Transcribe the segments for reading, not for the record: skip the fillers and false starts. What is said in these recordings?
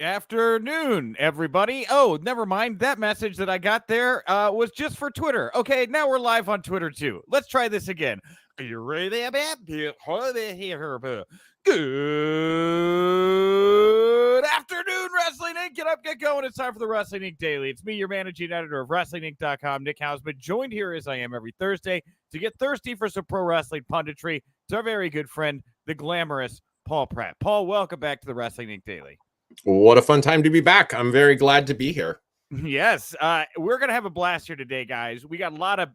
Afternoon, everybody. Oh, never mind. That message that I got there was just for Twitter. Okay, now we're live on Twitter too. Let's try this again. Are you ready? Good afternoon, Wrestling Inc. Get up, get going. It's time for the Wrestling Inc. Daily. It's me, your managing editor of WrestlingInc.com, Nick Hausman, joined here as I am every Thursday to get thirsty for some pro wrestling punditry. It's our very good friend, the glamorous Paul Pratt. Paul, welcome back to the Wrestling Inc. Daily. What a fun time to be back. I'm very glad to be here. Yes, we're gonna have a blast here today, guys. We have a lot of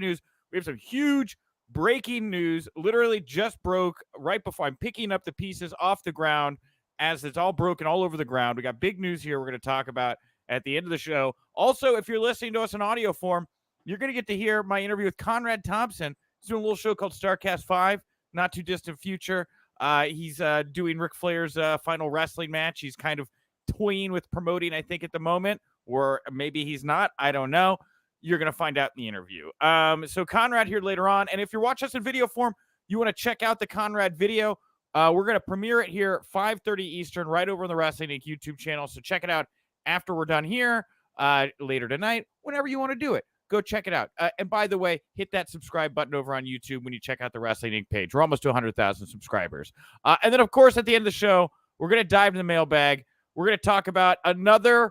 news. We have some huge breaking news. Literally just broke right before I'm picking up the pieces off the ground as it's all broken all over the ground. We got big news here we're going to talk about at the end of the show. Also, if you're listening to us in audio form, you're going to get to hear my interview with Conrad Thompson. He's doing a little show called StarCast 5, not too distant future. He's doing Ric Flair's final wrestling match. He's kind of toying with promoting, I think, at the moment, or maybe he's not. I don't know. You're going to find out in the interview. So Conrad here later on. And if you're watching us in video form, you want to check out the Conrad video. We're going to premiere it here 5:30 Eastern right over on the Wrestling Inc. YouTube channel. So check it out after we're done here later tonight, whenever you want to do it. Go check it out. And by the way, hit that subscribe button over on YouTube when you check out the Wrestling Inc. page. We're almost to 100,000 subscribers. And then, of course, at the end of the show, we're going to dive into the mailbag. We're going to talk about another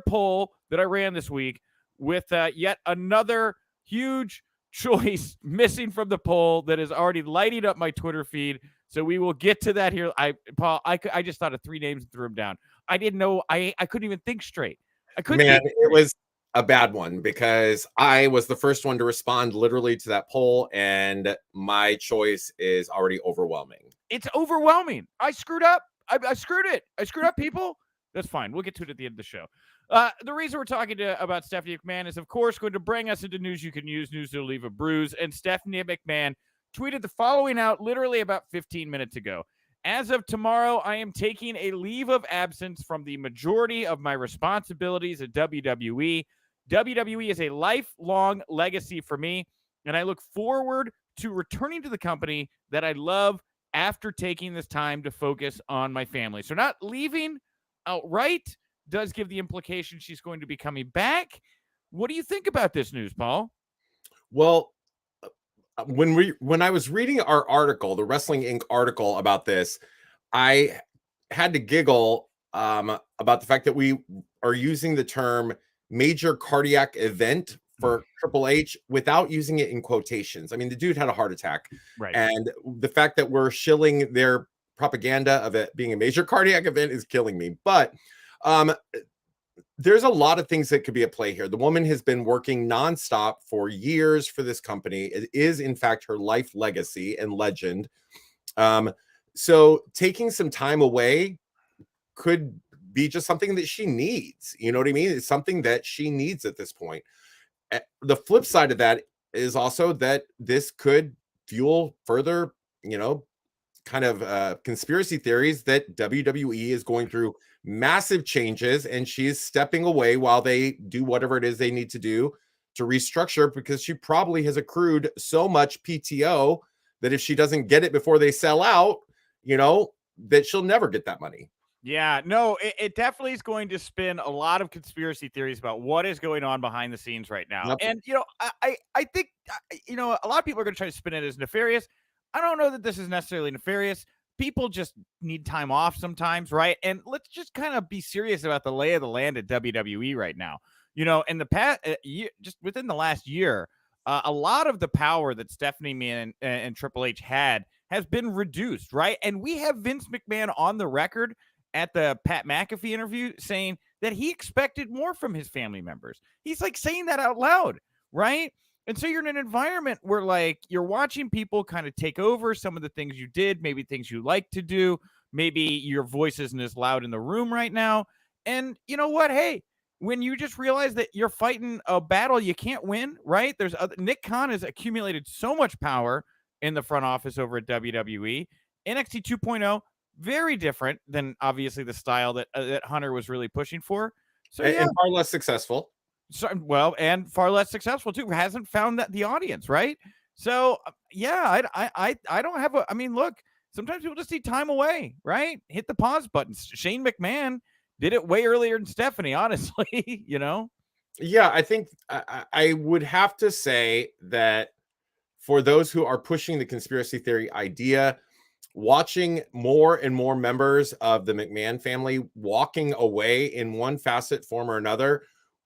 poll that I ran this week with yet another huge choice missing from the poll that is already lighting up my Twitter feed. So we will get to that here. Paul, I just thought of three names and threw them down. I didn't know. I couldn't even think straight. It was a bad one because I was the first one to respond literally to that poll, and my choice is already overwhelming. It's overwhelming. I screwed up. I screwed it. I screwed up, people. That's fine. We'll get to it at the end of the show. The reason we're talking about Stephanie McMahon is, of course, going to bring us into news you can use, news that'll leave a bruise. And Stephanie McMahon tweeted the following out literally about 15 minutes ago. As of tomorrow, I am taking a leave of absence from the majority of my responsibilities at WWE. WWE is a lifelong legacy for me, and I look forward to returning to the company that I love after taking this time to focus on my family. So not leaving outright does give the implication she's going to be coming back. What do you think about this news, Paul? Well, when I was reading our article, the Wrestling Inc. article about this, I had to giggle about the fact that we are using the term major cardiac event for Triple H without using it in quotations. I mean, the dude had a heart attack. Right. And the fact that we're shilling their propaganda of it being a major cardiac event is killing me. But there's a lot of things that could be at play here. The woman has been working nonstop for years for this company. It is, in fact, her life legacy and legend. So taking some time away could be just something that she needs. You know what I mean? It's something that she needs at this point. The flip side of that is also that this could fuel further, kind of conspiracy theories that WWE is going through massive changes and she's stepping away while they do whatever it is they need to do to restructure, because she probably has accrued so much PTO that if she doesn't get it before they sell out, that she'll never get that money. Yeah, no, it definitely is going to spin a lot of conspiracy theories about what is going on behind the scenes right now. Yep. And, I think, a lot of people are going to try to spin it as nefarious. I don't know that this is necessarily nefarious. People just need time off sometimes, right? And let's just kind of be serious about the lay of the land at WWE right now. In the past, just within the last year, a lot of the power that Stephanie McMahon and Triple H had has been reduced, right? And we have Vince McMahon on the record at the Pat McAfee interview saying that he expected more from his family members. He's like saying that out loud, right? And so you're in an environment where like you're watching people kind of take over some of the things you did, maybe things you like to do. Maybe your voice isn't as loud in the room right now. And you know what? Hey, when you just realize that you're fighting a battle you can't win, right? Nick Khan has accumulated so much power in the front office over at WWE. NXT 2.0, very different than obviously the style that Hunter was really pushing for. So and far less successful. And far less successful too. Hasn't found the audience, right? So yeah, I don't have look, sometimes people just need time away, right? Hit the pause button. Shane McMahon did it way earlier than Stephanie, honestly, you know? Yeah, I think I would have to say that for those who are pushing the conspiracy theory idea, watching more and more members of the McMahon family walking away in one facet, form, or another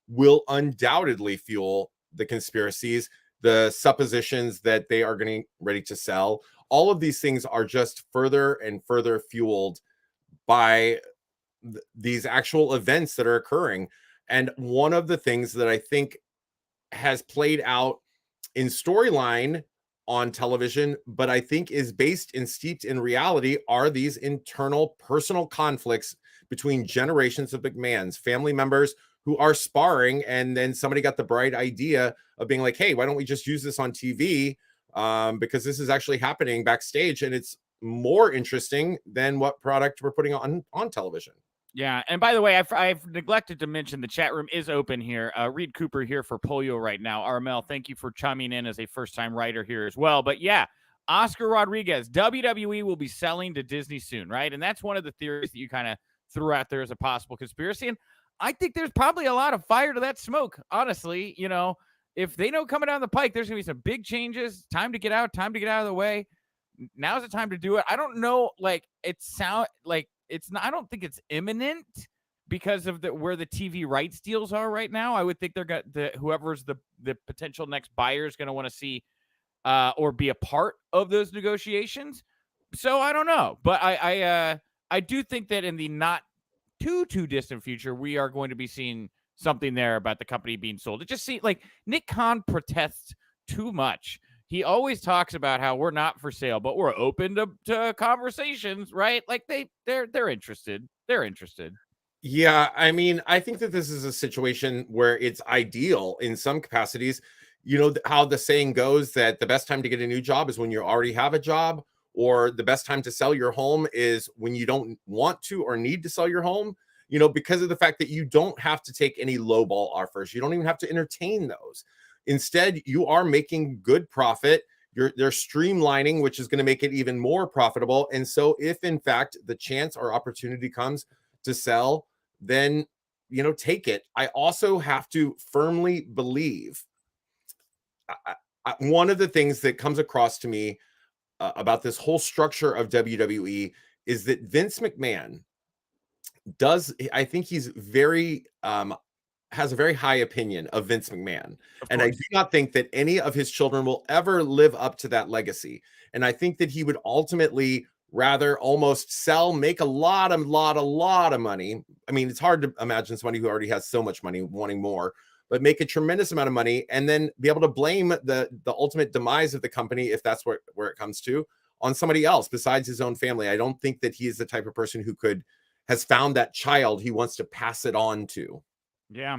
will undoubtedly fuel the conspiracies, the suppositions that they are getting ready to sell. All of these things are just further and further fueled by these actual events that are occurring. And one of the things that I think has played out in storyline on television, but I think is based and steeped in reality, are these internal personal conflicts between generations of McMahons, family members who are sparring. And then somebody got the bright idea of being like, hey, why don't we just use this on TV? Because this is actually happening backstage and it's more interesting than what product we're putting on television. Yeah, and by the way, I've neglected to mention the chat room is open here. Reed Cooper here for Polio right now. Armel, thank you for chiming in as a first-time writer here as well. But yeah, Oscar Rodriguez, WWE will be selling to Disney soon, right? And that's one of the theories that you kind of threw out there as a possible conspiracy. And I think there's probably a lot of fire to that smoke, honestly. You know, if they know coming down the pike, there's going to be some big changes. Time to get out of the way. Now's the time to do it. I don't know, like, it's not, I don't think it's imminent because of where the TV rights deals are right now. I would think they're got whoever's the potential next buyer is going to want to see or be a part of those negotiations. So I don't know, but I do think that in the not too distant future, we are going to be seeing something there about the company being sold. It just seems like Nick Khan protests too much. He always talks about how we're not for sale, but we're open to conversations, right? Like they're interested. They're interested. Yeah, I mean, I think that this is a situation where it's ideal in some capacities. You know how the saying goes that the best time to get a new job is when you already have a job, or the best time to sell your home is when you don't want to or need to sell your home, you know, because of the fact that you don't have to take any lowball offers. You don't even have to entertain those. Instead, you are making good profit. They're streamlining, which is going to make it even more profitable. And so if in fact the chance or opportunity comes to sell, then, you know, take it. I also have to firmly believe one of the things that comes across to me about this whole structure of WWE is that Vince McMahon I think he's very has a very high opinion of Vince McMahon. And I do not think that any of his children will ever live up to that legacy. And I think that he would ultimately rather almost make a lot of money. I mean, it's hard to imagine somebody who already has so much money wanting more, but make a tremendous amount of money and then be able to blame the ultimate demise of the company, if that's where it comes to, on somebody else besides his own family. I don't think that he is the type of person who has found that child he wants to pass it on to. Yeah.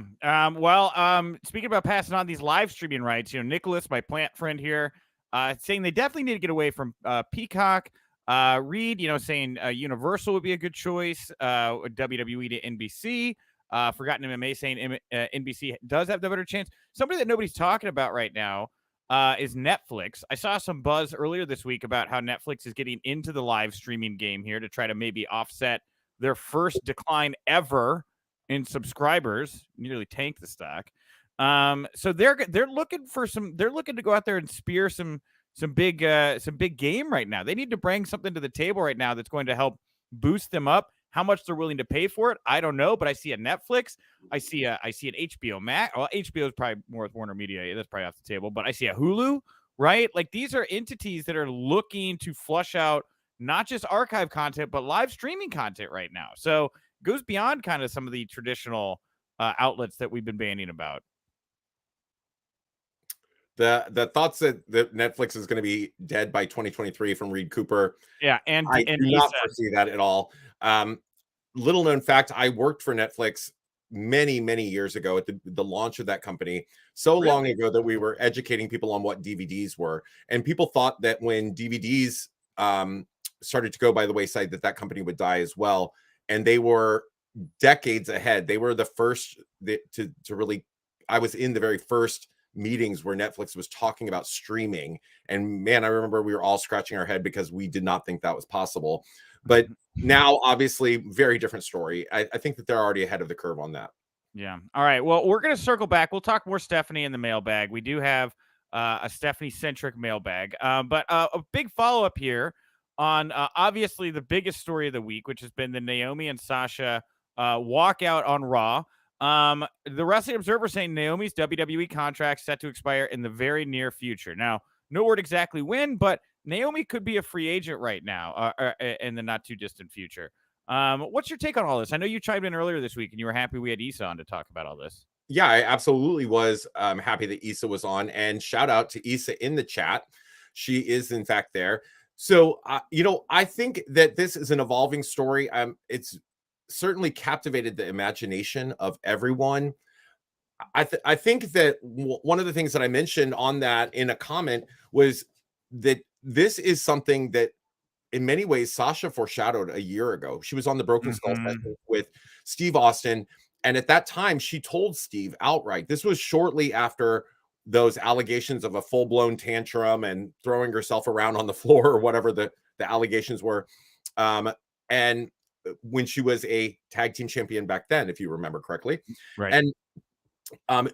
Speaking about passing on these live streaming rights, you know, Nicholas, my plant friend here, saying they definitely need to get away from Peacock. Reed, you know, saying Universal would be a good choice. WWE to NBC. Forgotten MMA saying NBC does have the better chance. Somebody that nobody's talking about right now is Netflix. I saw some buzz earlier this week about how Netflix is getting into the live streaming game here to try to maybe offset their first decline ever in subscribers, nearly tanked the stock. So they're looking to go out there and spear some big game right now. They need to bring something to the table right now that's going to help boost them up. How much they're willing to pay for it, I don't know, but I see a Netflix, I see an HBO Max. Well, HBO is probably more with Warner Media. That's probably off the table, but I see a Hulu, right? Like these are entities that are looking to flush out not just archive content, but live streaming content right now. So goes beyond kind of some of the traditional outlets that we've been banning about. The thoughts that Netflix is going to be dead by 2023 from Reed Cooper. Yeah, I do not foresee that at all. Little known fact, I worked for Netflix many years ago at the launch of that company, long ago that we were educating people on what DVDs were, and people thought that when DVDs started to go by the wayside that company would die as well. And they were decades ahead. They were the first to really, I was in the very first meetings where Netflix was talking about streaming. And man, I remember we were all scratching our head because we did not think that was possible. But now, obviously, very different story. I think that they're already ahead of the curve on that. Yeah. All right. Well, we're going to circle back. We'll talk more Stephanie in the mailbag. We do have a Stephanie-centric mailbag. But a big follow-up here on obviously the biggest story of the week, which has been the Naomi and Sasha walkout on Raw. The Wrestling Observer saying Naomi's WWE contract set to expire in the very near future. Now, no word exactly when, but Naomi could be a free agent right now in the not-too-distant future. What's your take on all this? I know you chimed in earlier this week and you were happy we had Issa on to talk about all this. Yeah, I absolutely was happy that Issa was on, and shout out to Issa in the chat. She is in fact there. So, I think that this is an evolving story. It's certainly captivated the imagination of everyone. I think that one of the things that I mentioned on that in a comment was that this is something that in many ways Sasha foreshadowed a year ago. She was on the Broken Skull session with Steve Austin, and at that time she told Steve outright, this was shortly after those allegations of a full-blown tantrum and throwing herself around on the floor or whatever the allegations were, and when she was a tag team champion back then, if you remember correctly. Right. And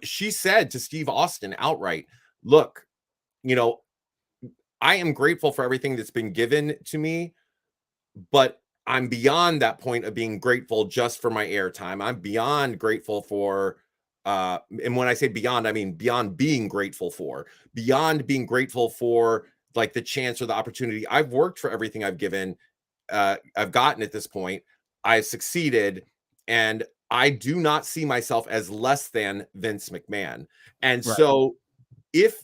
she said to Steve Austin outright, look, I am grateful for everything that's been given to me, but I'm beyond that point of being grateful just for my airtime. I'm beyond grateful for, and when I say beyond, I mean beyond being grateful for like the chance or the opportunity. I've worked for everything I've gotten at this point. I've succeeded, and I do not see myself as less than Vince McMahon. And Right. so if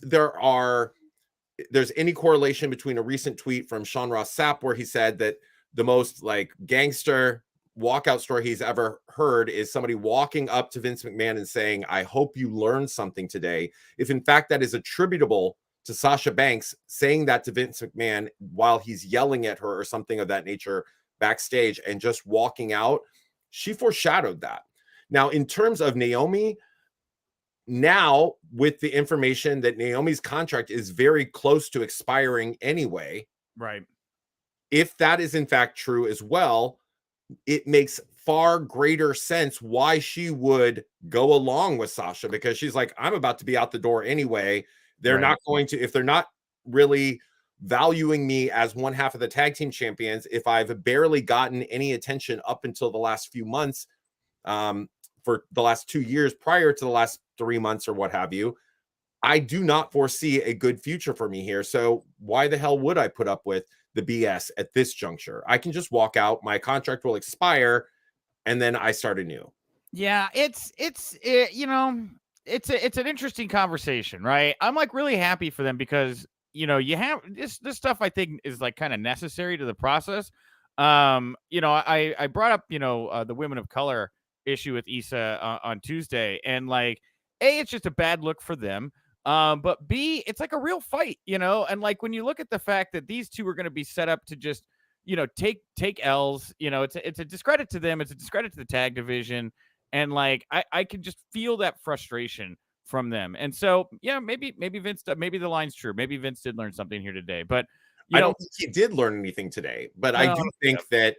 there's any correlation between a recent tweet from Sean Ross Sapp where he said that the most like gangster walkout story he's ever heard is somebody walking up to Vince McMahon and saying, I hope you learned something today. If in fact that is attributable to Sasha Banks saying that to Vince McMahon while he's yelling at her or something of that nature backstage and just walking out, she foreshadowed that. Now, in terms of Naomi, now with the information that Naomi's contract is very close to expiring anyway, Right. if that is in fact true as well, it makes far greater sense why she would go along with Sasha, because she's like, I'm about to be out the door anyway. They're not going to, if they're not really valuing me as one half of the tag team champions, if I've barely gotten any attention up until the last few months, for the last 2 years prior to the last 3 months or what have you, I do not foresee a good future for me here. So why the hell would I put up with the BS at this juncture? I can just walk out. My contract will expire, and then I start anew. Yeah, it's an interesting conversation, right? I'm like really happy for them because you have this stuff I think is like kind of necessary to the process. I brought up the women of color issue with Issa on Tuesday, and like A, it's just a bad look for them. But B, it's like a real fight, and like when you look at the fact that these two are going to be set up to just, take L's, it's a discredit to them. It's a discredit to the tag division. And like, I can just feel that frustration from them. And so, yeah, maybe Vince, maybe the line's true. Maybe Vince did learn something here today, but I don't think he did learn anything today, but I do think that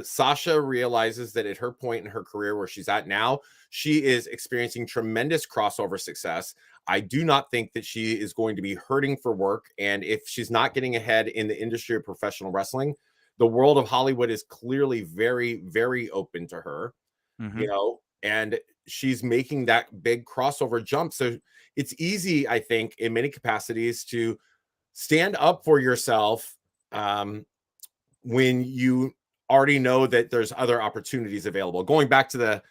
Sasha realizes that at her point in her career where she's at now, she is experiencing tremendous crossover success. I do not think that she is going to be hurting for work. And if she's not getting ahead in the industry of professional wrestling, the world of Hollywood is clearly very, very open to her, and she's making that big crossover jump. So it's easy, I think, in many capacities to stand up for yourself when you already know that there's other opportunities available. Going back to the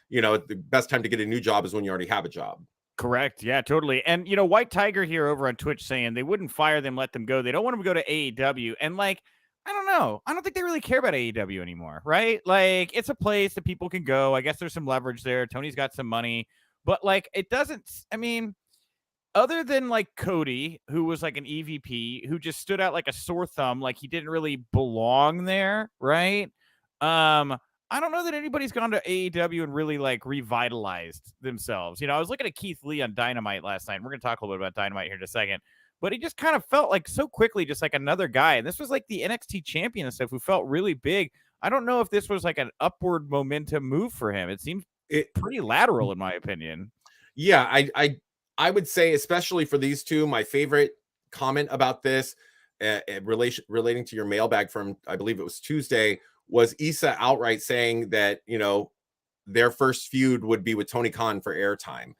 best time to get a new job is when you already have a job. Correct. Yeah, totally. And, White Tiger here over on Twitch saying they wouldn't fire them, let them go. They don't want them to go to AEW. And like, I don't know. I don't think they really care about AEW anymore, right? Like, it's a place that people can go. I guess there's some leverage there. Tony's got some money. But like, it doesn't, I mean, other than like Cody, who was like an EVP, who just stood out like a sore thumb, like he didn't really belong there, right? I I don't know that anybody's gone to AEW and really like revitalized themselves. You know, I was looking at Keith Lee on Dynamite last night. And we're going to talk a little bit about Dynamite here in a second, but he just kind of felt like so quickly, just like another guy. And this was like the NXT champion and stuff who felt really big. I don't know if this was like an upward momentum move for him. It seems pretty lateral in my opinion. Yeah, I would say, especially for these two, my favorite comment about this relating to your mailbag from, I believe it was Tuesday, was Issa outright saying that, you know, their first feud would be with Tony Khan for airtime.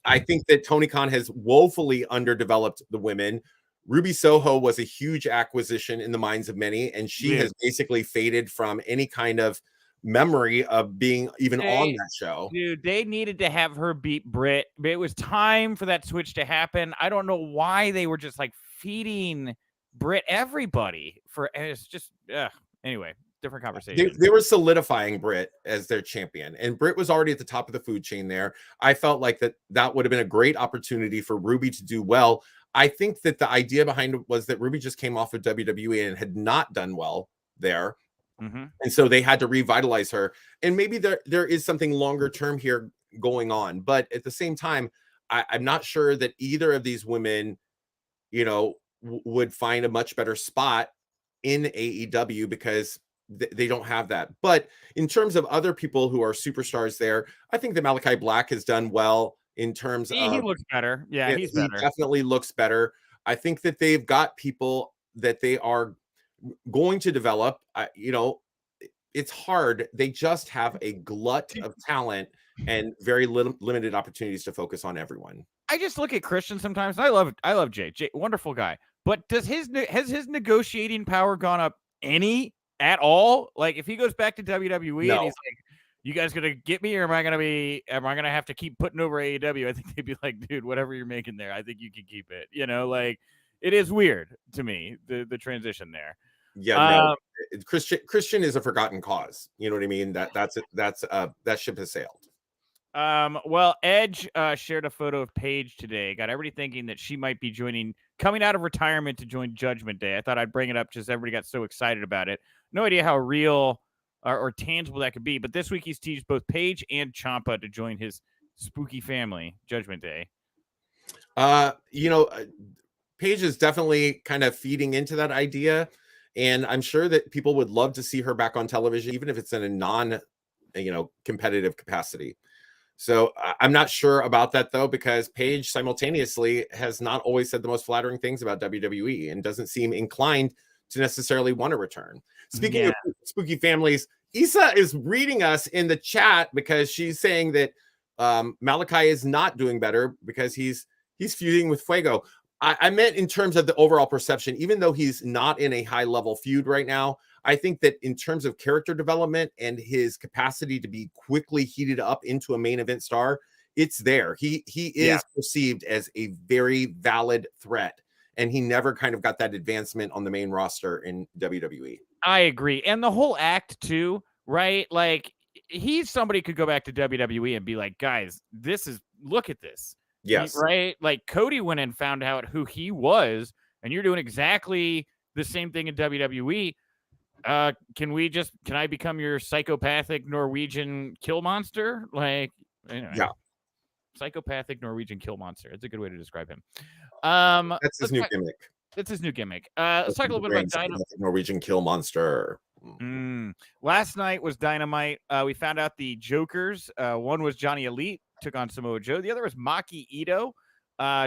I think that Tony Khan has woefully underdeveloped the women. Ruby Soho was a huge acquisition in the minds of many, and she has basically faded from any kind of memory of being even on that show. Dude, they needed to have her beat Britt. It was time for that switch to happen. I don't know why they were just like feeding Britt everybody for. It's just anyway, different conversation. They were solidifying Britt as their champion, and Britt was already at the top of the food chain there. I felt like that would have been a great opportunity for Ruby to do well. I think that the idea behind it was that Ruby just came off of WWE and had not done well there. And so they had to revitalize her. And maybe there is something longer term here going on. But at the same time, I'm not sure that either of these women, you know, would find a much better spot in AEW because they don't have that. But in terms of other people who are superstars there, I think that Malachi Black has done well in terms of... He looks better. Yeah, he's better. He definitely looks better. I think that they've got people that they are going to develop. You know, it's hard. They just have a glut of talent and very limited opportunities to focus on everyone. I just look at Christian sometimes. And I love Jay. Jay, wonderful guy. But has his negotiating power gone up any at all? Like if he goes back to WWE and he's like, "You guys gonna get me, or am I gonna have to keep putting over AEW?" I think they'd be like, "Dude, whatever you're making there, I think you can keep it." You know, like it is weird to me the transition there. Yeah, no, Christian is a forgotten cause. You know what I mean? That ship has sailed. Well, Edge shared a photo of Paige today. Got everybody thinking that she might be coming out of retirement to join Judgment Day. I thought I'd bring it up just everybody got so excited about it. No idea how real or tangible that could be. But this week he's teased both Paige and Ciampa to join his spooky family, Judgment Day. You know, Paige is definitely kind of feeding into that idea. And I'm sure that people would love to see her back on television, even if it's in a non-competitive capacity. So I'm not sure about that, though, because Paige simultaneously has not always said the most flattering things about WWE and doesn't seem inclined to necessarily want to return. Speaking of spooky families, Issa is reading us in the chat because she's saying that Malachi is not doing better because he's feuding with Fuego. I meant in terms of the overall perception, even though he's not in a high-level feud right now, I think that in terms of character development and his capacity to be quickly heated up into a main event star, it's there. He is perceived as a very valid threat, and he never kind of got that advancement on the main roster in WWE. I agree. And the whole act, too, right? Like, he's somebody could go back to WWE and be like, guys, look at this. Yes. Right? Like Cody went and found out who he was, and you're doing exactly the same thing in WWE. Can I become your psychopathic Norwegian kill monster? Like, anyway, psychopathic Norwegian kill monster. It's a good way to describe him. That's his new gimmick. That's his new gimmick. Let's talk a little bit about Dynamite. Norwegian kill monster. Last night was Dynamite. We found out the Jokers. One was Johnny Elite, took on Samoa Joe. The other was Maki Ito,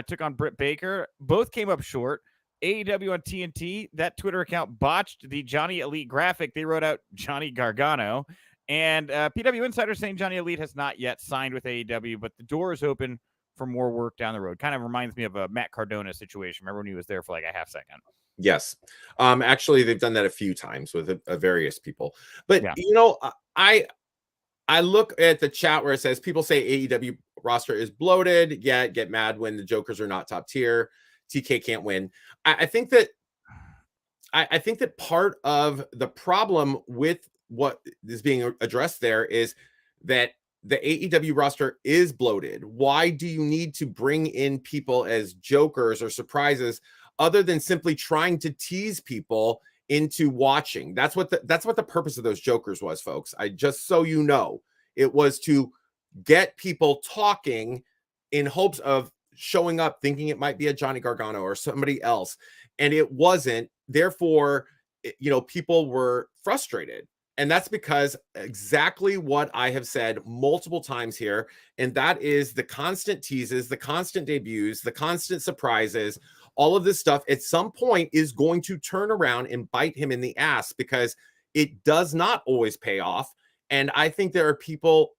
took on Britt Baker. Both came up short. AEW on TNT, that Twitter account botched the Johnny Elite graphic. They wrote out Johnny Gargano. And PW Insider saying Johnny Elite has not yet signed with AEW, but the door is open for more work down the road. Kind of reminds me of a Matt Cardona situation. Remember when he was there for like a half second? Yes. Actually, they've done that a few times with various people. But, you know, I look at the chat where it says people say AEW roster is bloated, yet get mad when the Jokers are not top tier. TK can't win. I think that part of the problem with what is being addressed there is that the AEW roster is bloated. Why do you need to bring in people as jokers or surprises other than simply trying to tease people into watching. That's what the purpose of those jokers was, folks. I just so you know, it was to get people talking in hopes of showing up thinking it might be a Johnny Gargano or somebody else, and it wasn't. Therefore, people were frustrated. And that's because exactly what I have said multiple times here, and that is the constant teases, the constant debuts, the constant surprises, all of this stuff at some point is going to turn around and bite him in the ass, because it does not always pay off. And I think there are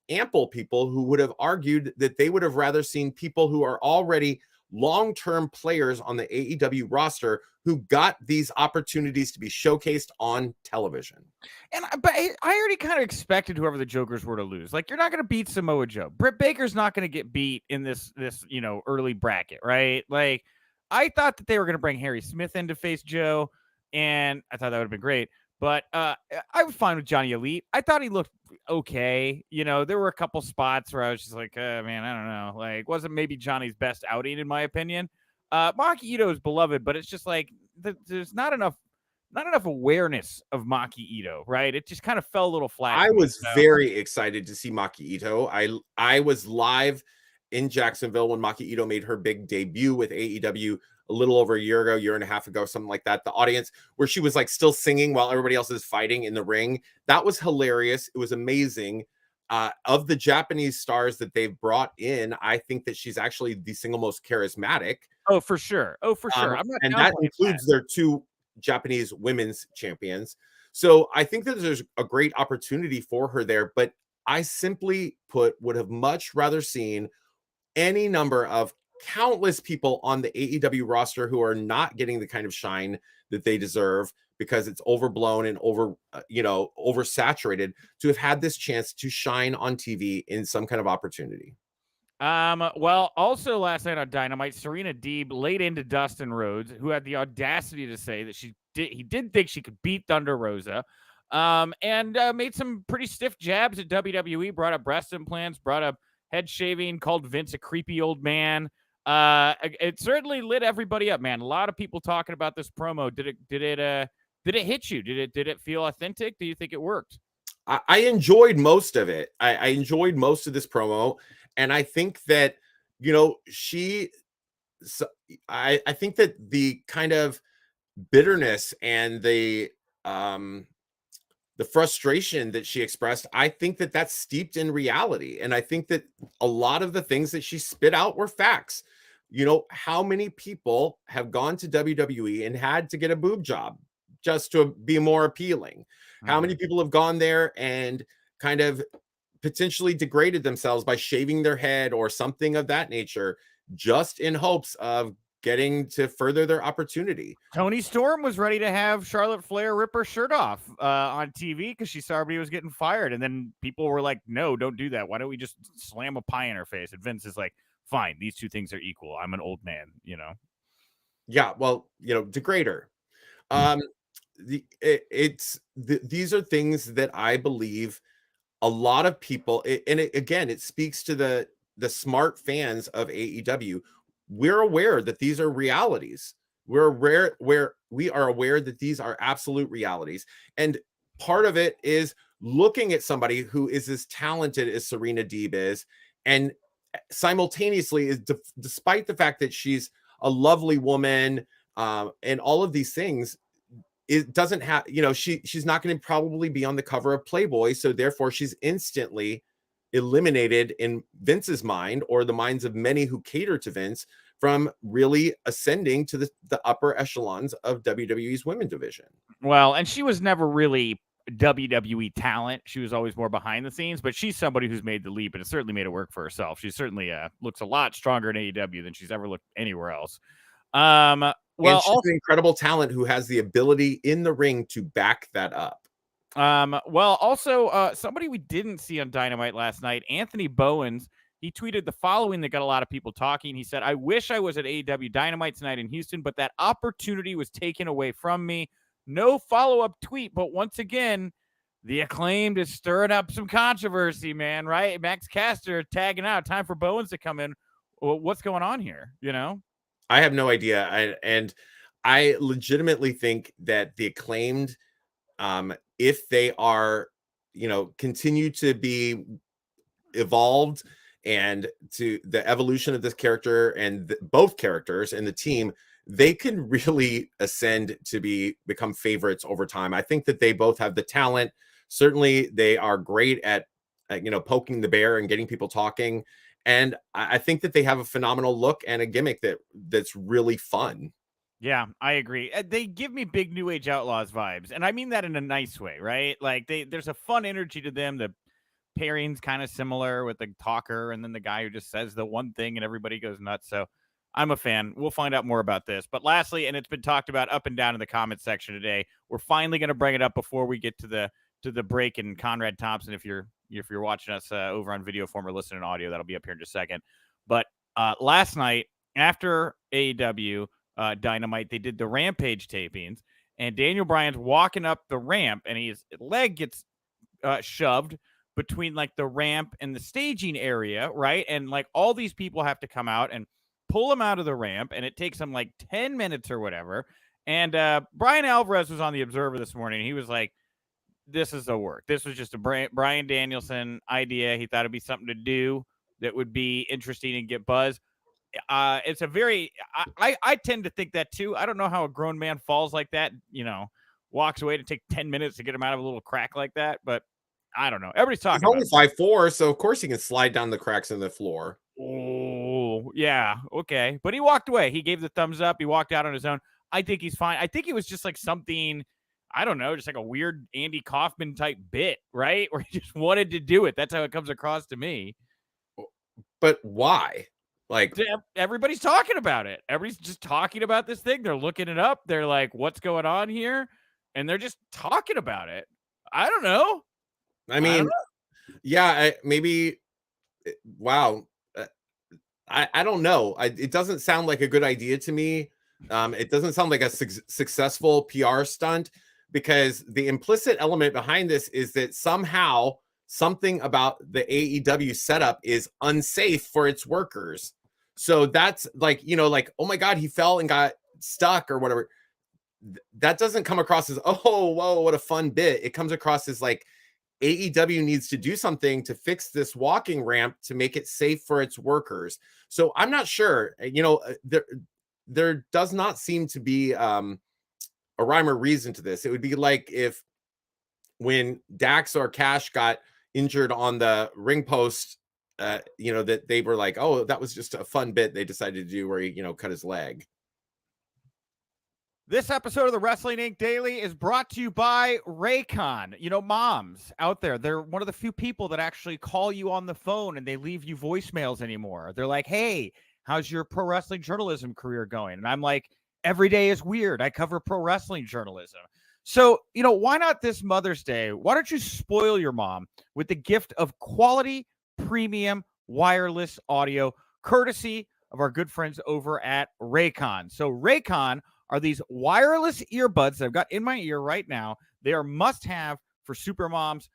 ample people who would have argued that they would have rather seen people who are already long-term players on the AEW roster who got these opportunities to be showcased on television. But I already kind of expected whoever the Jokers were to lose. Like, you're not going to beat Samoa Joe. Britt Baker's not going to get beat in this early bracket, right? Like, I thought that they were going to bring Harry Smith in to face Joe, and I thought that would have been great. But I was fine with Johnny Elite. I thought he looked okay. There were a couple spots where I was just like, man, I don't know. Like, wasn't maybe Johnny's best outing, in my opinion. Maki Ito is beloved, but it's just like there's not enough awareness of Maki Ito, right? It just kind of fell a little flat. I was very excited to see Maki Ito. I was live in Jacksonville when Maki Ito made her big debut with AEW a little over a year and a half ago, something like that. The audience where she was like still singing while everybody else is fighting in the ring. That was hilarious. It was amazing. Of the Japanese stars that they've brought in, I think that she's actually the single most charismatic. Oh, for sure. I'm not and that includes their two Japanese women's champions. So I think that there's a great opportunity for her there, but I simply put would have much rather seen any number of countless people on the AEW roster who are not getting the kind of shine that they deserve because it's overblown and oversaturated, to have had this chance to shine on TV in some kind of opportunity. Well, also last night on Dynamite, Serena Deeb laid into Dustin Rhodes, who had the audacity to say that he did think she could beat Thunder Rosa, and made some pretty stiff jabs at WWE, brought up breast implants, brought up head shaving, called Vince a creepy old man. It certainly lit everybody up, man. A lot of people talking about this promo. Did it hit you? Did it feel authentic? Do you think it worked? I enjoyed most of it. I enjoyed most of this promo. And I think that, I think that the kind of bitterness and the frustration that she expressed, I think that that's steeped in reality. And I think that a lot of the things that she spit out were facts. How many people have gone to WWE and had to get a boob job just to be more appealing? Mm-hmm. How many people have gone there and kind of potentially degraded themselves by shaving their head or something of that nature, just in hopes of getting to further their opportunity? Toni Storm was ready to have Charlotte Flair rip her shirt off on TV because she saw everybody was getting fired. And then people were like, no, don't do that. Why don't we just slam a pie in her face? And Vince is like, fine, these two things are equal. I'm an old man, Yeah, well, degrade her. These are things that I believe a lot of people, again, it speaks to the smart fans of AEW. We're aware that these are realities. We are aware that these are absolute realities. And part of it is looking at somebody who is as talented as Serena Deeb is, and simultaneously is, despite the fact that she's a lovely woman, and all of these things, it doesn't have, she's not going to probably be on the cover of Playboy. So therefore she's instantly eliminated in Vince's mind, or the minds of many who cater to Vince, from really ascending to the upper echelons of WWE's women division. Well, and she was never really WWE talent. She was always more behind the scenes, but she's somebody who's made the leap, and it certainly made it work for herself. She certainly looks a lot stronger in AEW than she's ever looked anywhere else. Well, and she's an incredible talent who has the ability in the ring to back that up. Well, also, somebody we didn't see on Dynamite last night, Anthony Bowens, he tweeted the following that got a lot of people talking. He said, "I wish I was at AEW Dynamite tonight in Houston, but that opportunity was taken away from me." No follow-up tweet, but once again, the Acclaimed is stirring up some controversy, man, right? Max Caster tagging out. Time for Bowens to come in. What's going on here, I have no idea. And I legitimately think that the Acclaimed, if they are, continue to be evolved and to the evolution of this character and both characters and the team, they can really ascend to become favorites over time. I think that they both have the talent. Certainly, they are great at poking the bear and getting people talking. And I think that they have a phenomenal look and a gimmick that's really fun. Yeah, I agree. They give me big New Age Outlaws vibes, and I mean that in a nice way, right? Like there's a fun energy to them. The pairing's kind of similar with the talker and then the guy who just says the one thing and everybody goes nuts. So I'm a fan. We'll find out more about this. But lastly, and it's been talked about up and down in the comments section today, we're finally going to bring it up before we get to the break. And Conrad Thompson, if you're watching us over on video form or listening to audio, that'll be up here in just a second. But last night after AEW Dynamite, they did the Rampage tapings, and Daniel Bryan's walking up the ramp, and his leg gets shoved between like the ramp and the staging area, right? And like all these people have to come out and pull him out of the ramp, and it takes them like 10 minutes or whatever. And Brian Alvarez was on the Observer this morning. He was like, this is a work. This was just a Bryan Danielson idea. He thought it'd be something to do that would be interesting and get buzz. It's a very, I tend to think that too. I don't know how a grown man falls like that, walks away to take 10 minutes to get him out of a little crack like that. But I don't know. Everybody's talking He's only 5'4", so of course he can slide down the cracks in the floor. Oh, yeah. Okay. But he walked away. He gave the thumbs up. He walked out on his own. I think he's fine. I think it was just like something, I don't know, just like a weird Andy Kaufman type bit, right? Where he just wanted to do it. That's how it comes across to me. But why? Like, everybody's talking about it. Everybody's just talking about this thing. They're looking it up. They're like, what's going on here? And they're just talking about it. I don't know. I mean, yeah, maybe. Wow. I don't know. It doesn't sound like a good idea to me. It doesn't sound like a successful PR stunt, because the implicit element behind this is that somehow something about the AEW setup is unsafe for its workers. So that's like, oh my God, he fell and got stuck or whatever. That doesn't come across as, oh, whoa, what a fun bit. It comes across as like, AEW needs to do something to fix this walking ramp to make it safe for its workers. So I'm not sure, there does not seem to be a rhyme or reason to this. It would be like if when Dax or Cash got injured on the ring post, that they were like, oh, that was just a fun bit they decided to do where he, cut his leg. This episode of the Wrestling Inc. Daily is brought to you by Raycon. Moms out there, they're one of the few people that actually call you on the phone and they leave you voicemails anymore. They're like, hey, how's your pro wrestling journalism career going? And I'm like, every day is weird. I cover pro wrestling journalism. So, why not this Mother's Day? Why don't you spoil your mom with the gift of quality, premium, wireless audio, courtesy of our good friends over at Raycon. So Raycon are these wireless earbuds that I've got in my ear right now. They are must-have for super moms,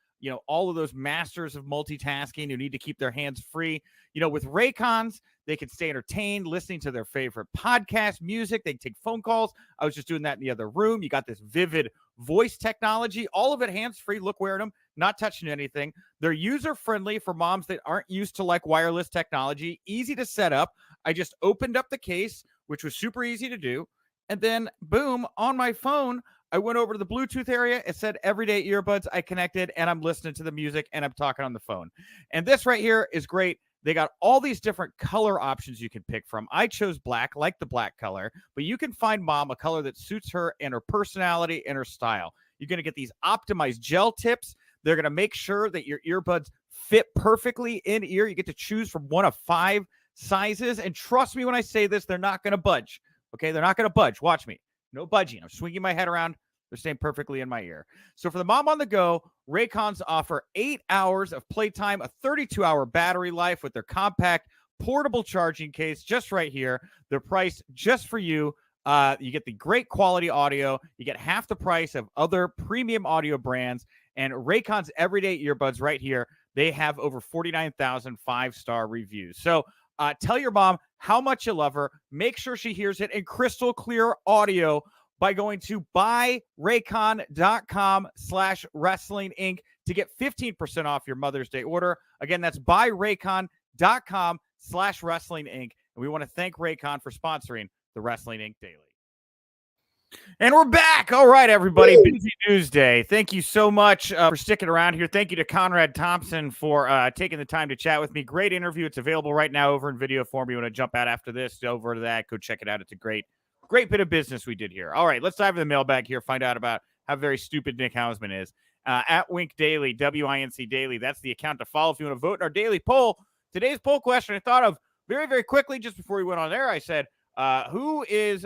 all of those masters of multitasking who need to keep their hands free. With Raycons, they can stay entertained listening to their favorite podcast, music. They can take phone calls. I was just doing that in the other room. You got this vivid voice technology, all of it hands-free. Look, wearing them, not touching anything. They're user-friendly for moms that aren't used to like wireless technology. Easy to set up. I just opened up the case, which was super easy to do. And then, boom, on my phone, I went over to the Bluetooth area. It said everyday earbuds. I connected, and I'm listening to the music, and I'm talking on the phone. And this right here is great. They got all these different color options you can pick from. I chose black, like the black color, but you can find mom a color that suits her and her personality and her style. You're going to get these optimized gel tips. They're going to make sure that your earbuds fit perfectly in ear. You get to choose from one of 5 sizes. And trust me when I say this, they're not going to budge. Okay, they're not going to budge. Watch me. No budging. I'm swinging my head around. They're staying perfectly in my ear. So for the mom on the go, Raycons offer 8 hours of playtime, a 32-hour battery life with their compact portable charging case just right here. They're priced just for you. You get the great quality audio. You get half the price of other premium audio brands. And Raycon's everyday earbuds right here, they have over 49,000 5-star reviews. So Tell your mom how much you love her. Make sure she hears it in crystal clear audio by going to buyraycon.com/wrestling inc to get 15% off your Mother's Day order. Again, that's buyraycon.com/wrestling inc. And we want to thank Raycon for sponsoring the Wrestling Inc. Daily. And we're back. All right, everybody. Woo! Busy news day. Thank you so much for sticking around here. Thank you to Conrad Thompson for taking the time to chat with me. Great interview. It's available right now over in video form. You want to jump out after this, over to that, go check it out. It's a great bit of business we did here. All right, let's dive into the mailbag here, find out about how very stupid Nick Hausman is. At Wink Daily, WINC Daily. That's the account to follow if you want to vote in our daily poll. Today's poll question I thought of very, very quickly just before we went on there. I said, who is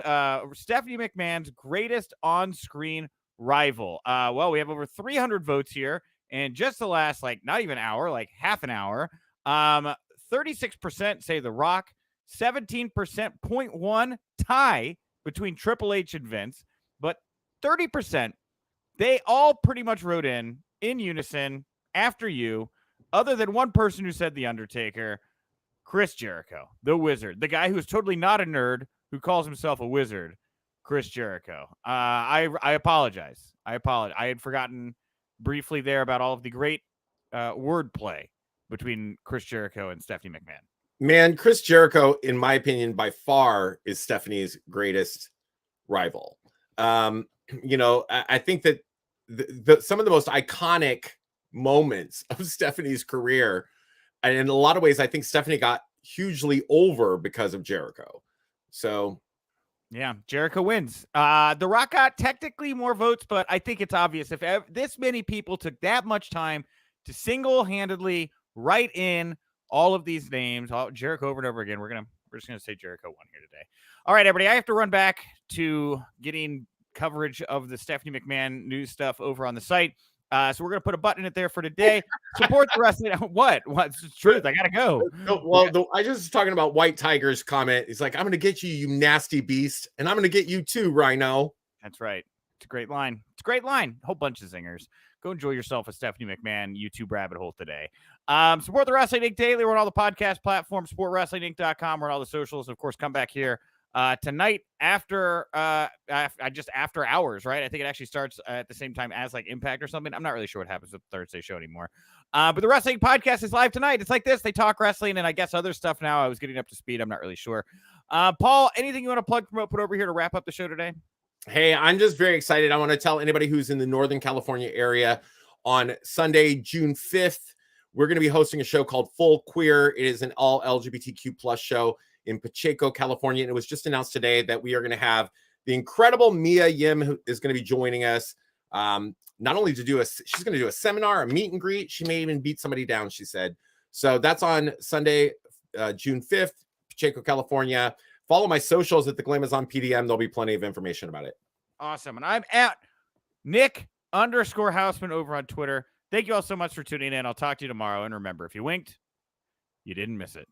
Stephanie McMahon's greatest on-screen rival? Well, we have over 300 votes here, and just the last, not even hour, half an hour, 36% say The Rock, 17.1 tie between Triple H and Vince, but 30%, they all pretty much wrote in unison after you, other than one person who said The Undertaker. Chris Jericho, the Wizard, the guy who's totally not a nerd, who calls himself a wizard, Chris Jericho. I apologize. I had forgotten briefly there about all of the great wordplay between Chris Jericho and Stephanie McMahon. Man, Chris Jericho, in my opinion, by far is Stephanie's greatest rival. I think that some of the most iconic moments of Stephanie's career, and in a lot of ways, I think Stephanie got hugely over because of Jericho. So, yeah, Jericho wins. The Rock got technically more votes, but I think it's obvious if this many people took that much time to single-handedly write in all of these names, Jericho over and over again, we're just gonna say Jericho won here today. All right, everybody, I have to run back to getting coverage of the Stephanie McMahon news stuff over on the site. So we're going to put a button in it there for today. Support the wrestling. What's the truth? I got to go. I just was talking about White Tiger's comment. He's like, I'm going to get you, you nasty beast. And I'm going to get you too, Rhino. That's right. It's a great line. It's a great line. A whole bunch of zingers. Go enjoy yourself a Stephanie McMahon YouTube rabbit hole today. Support the Wrestling Inc. Daily. We're on all the podcast platforms. SupportWrestlingInc.com. We're on all the socials. Of course, come back here tonight after hours, right? I think it actually starts at the same time as Impact or something. I'm not really sure what happens with the Thursday show anymore. But the Wrestling Podcast is live tonight. It's like this. They talk wrestling and I guess other stuff now. I was getting up to speed. I'm not really sure. Paul, anything you want to plug, promote, put over here to wrap up the show today? Hey, I'm just very excited. I want to tell anybody who's in the Northern California area on Sunday, June 5th, we're going to be hosting a show called Full Queer. It is an all LGBTQ plus show in Pacheco, California. And it was just announced today that we are going to have the incredible Mia Yim, who is going to be joining us. Not only to she's going to do a seminar, a meet and greet. She may even beat somebody down, she said. So that's on Sunday, June 5th, Pacheco, California. Follow my socials at the Glamazon PDM. There'll be plenty of information about it. Awesome. And I'm at Nick_Hausman over on Twitter. Thank you all so much for tuning in. I'll talk to you tomorrow. And remember, if you winked, you didn't miss it.